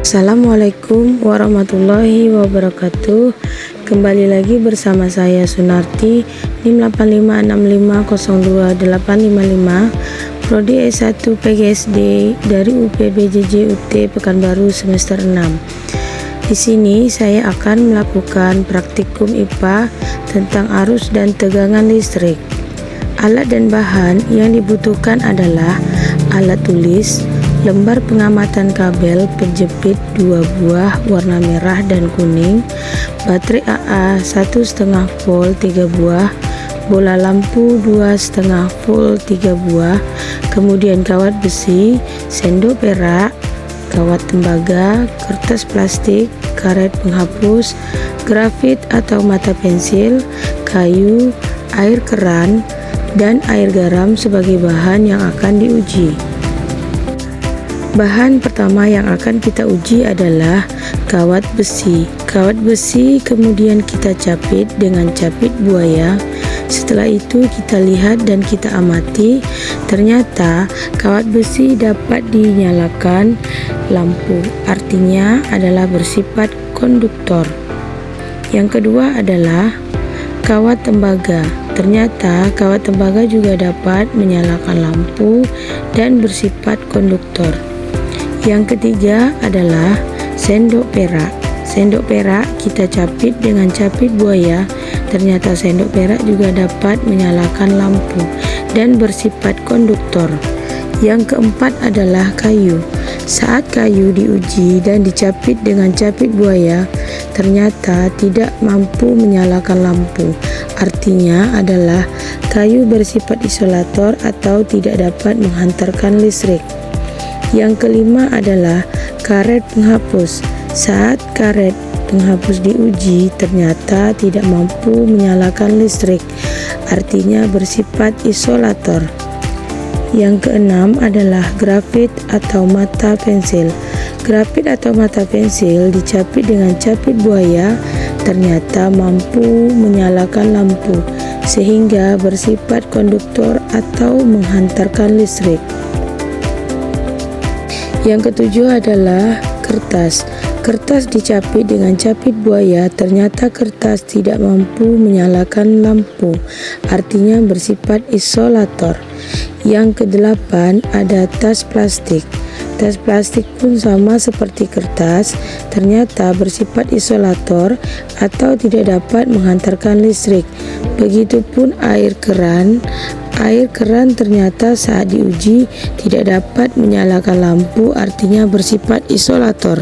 Assalamualaikum warahmatullahi wabarakatuh. Kembali lagi bersama saya Sunarti, NIM 8565028855, Prodi S1 PGSD dari UPBJJ UT Pekanbaru semester 6. Di sini saya akan melakukan praktikum IPA tentang arus dan tegangan listrik. Alat dan bahan yang dibutuhkan adalah alat tulis, lembar pengamatan kabel penjepit 2 buah warna merah dan kuning, baterai AA 1,5 volt 3 buah, bola lampu 2,5 volt 3 buah, kemudian kawat besi, sendok perak, kawat tembaga, kertas plastik, karet penghapus, grafit atau mata pensil, kayu, air keran, dan air garam sebagai bahan yang akan diuji. Bahan pertama yang akan kita uji adalah kawat besi. Kawat besi kemudian kita capit dengan capit buaya. Setelah itu kita lihat dan kita amati, ternyata kawat besi dapat dinyalakan lampu, artinya adalah bersifat konduktor. Yang kedua adalah kawat tembaga. Ternyata kawat tembaga juga dapat menyalakan lampu dan bersifat konduktor. Yang ketiga adalah sendok perak. Sendok perak kita capit dengan capit buaya. Ternyata sendok perak juga dapat menyalakan lampu dan bersifat konduktor. Yang keempat adalah kayu. Saat kayu diuji dan dicapit dengan capit buaya, ternyata tidak mampu menyalakan lampu. Artinya adalah kayu bersifat isolator atau tidak dapat menghantarkan listrik. Yang kelima adalah karet penghapus. Saat karet penghapus diuji, ternyata tidak mampu menyalakan listrik, artinya bersifat isolator. Yang keenam adalah grafit atau mata pensil. Grafit atau mata pensil dicapit dengan capit buaya, ternyata mampu menyalakan lampu, sehingga bersifat konduktor atau menghantarkan listrik. Yang ketujuh adalah kertas. Kertas dicapit dengan capit buaya, ternyata kertas tidak mampu menyalakan lampu, artinya bersifat isolator. Yang kedelapan ada tas plastik. Tas plastik pun sama seperti kertas, ternyata bersifat isolator atau tidak dapat menghantarkan listrik. Begitupun air keran. Air keran ternyata saat diuji tidak dapat menyalakan lampu, artinya bersifat isolator.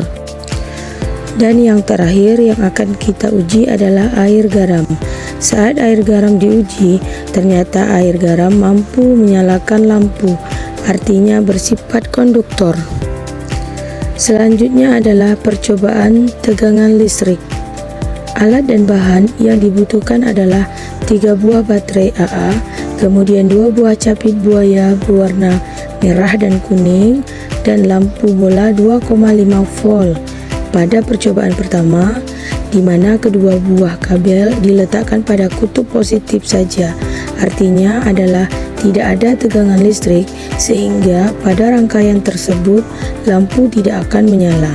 Dan yang terakhir yang akan kita uji adalah air garam. Saat air garam diuji, ternyata air garam mampu menyalakan lampu, artinya bersifat konduktor. Selanjutnya adalah percobaan tegangan listrik. Alat dan bahan yang dibutuhkan adalah 3 buah baterai AA, kemudian 2 buah capit buaya berwarna merah dan kuning, dan lampu bola 2,5 volt. Pada percobaan pertama, di mana kedua buah kabel diletakkan pada kutub positif saja, artinya adalah tidak ada tegangan listrik, sehingga pada rangkaian tersebut lampu tidak akan menyala.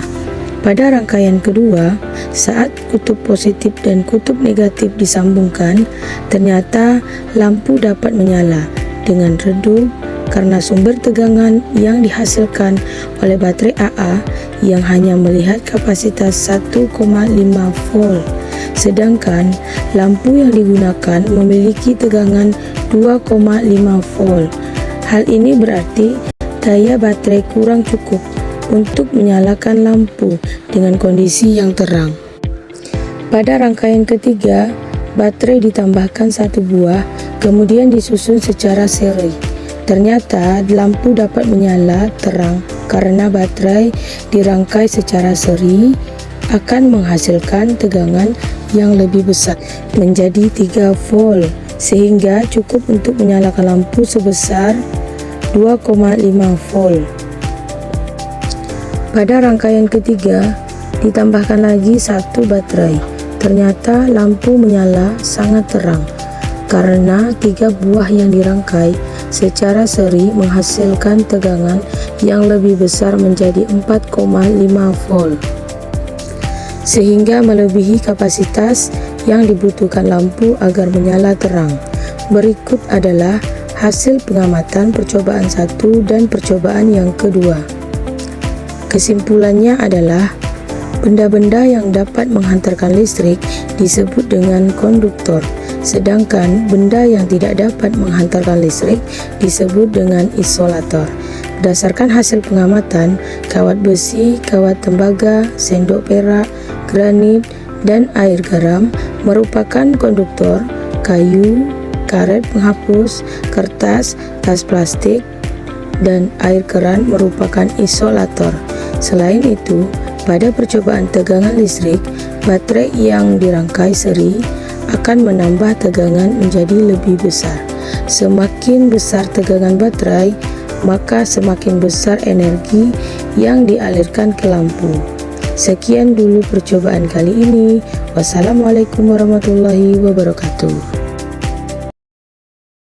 Pada rangkaian kedua, saat kutub positif dan kutub negatif disambungkan, ternyata lampu dapat menyala dengan redup karena sumber tegangan yang dihasilkan oleh baterai AA yang hanya melihat kapasitas 1,5 volt, sedangkan lampu yang digunakan memiliki tegangan 2,5 volt. Hal ini berarti daya baterai kurang cukup untuk menyalakan lampu dengan kondisi yang terang. Pada rangkaian ketiga, baterai ditambahkan 1 buah, kemudian disusun secara seri. Ternyata lampu dapat menyala terang karena baterai dirangkai secara seri akan menghasilkan tegangan yang lebih besar menjadi 3 volt, sehingga cukup untuk menyalakan lampu sebesar 2,5 volt. Pada rangkaian ketiga ditambahkan lagi 1 baterai. Ternyata lampu menyala sangat terang karena 3 buah yang dirangkai secara seri menghasilkan tegangan yang lebih besar menjadi 4,5 volt, sehingga melebihi kapasitas yang dibutuhkan lampu agar menyala terang. Berikut adalah hasil pengamatan percobaan 1 dan percobaan yang kedua. Kesimpulannya adalah benda-benda yang dapat menghantarkan listrik disebut dengan konduktor, sedangkan benda yang tidak dapat menghantarkan listrik disebut dengan isolator. Berdasarkan hasil pengamatan, kawat besi, kawat tembaga, sendok perak, granit, dan air garam merupakan konduktor, kayu, karet penghapus, kertas, tas plastik, dan air keran merupakan isolator. Selain itu, pada percobaan tegangan listrik, baterai yang dirangkai seri akan menambah tegangan menjadi lebih besar. Semakin besar tegangan baterai, maka semakin besar energi yang dialirkan ke lampu. Sekian dulu percobaan kali ini. Wassalamualaikum warahmatullahi wabarakatuh.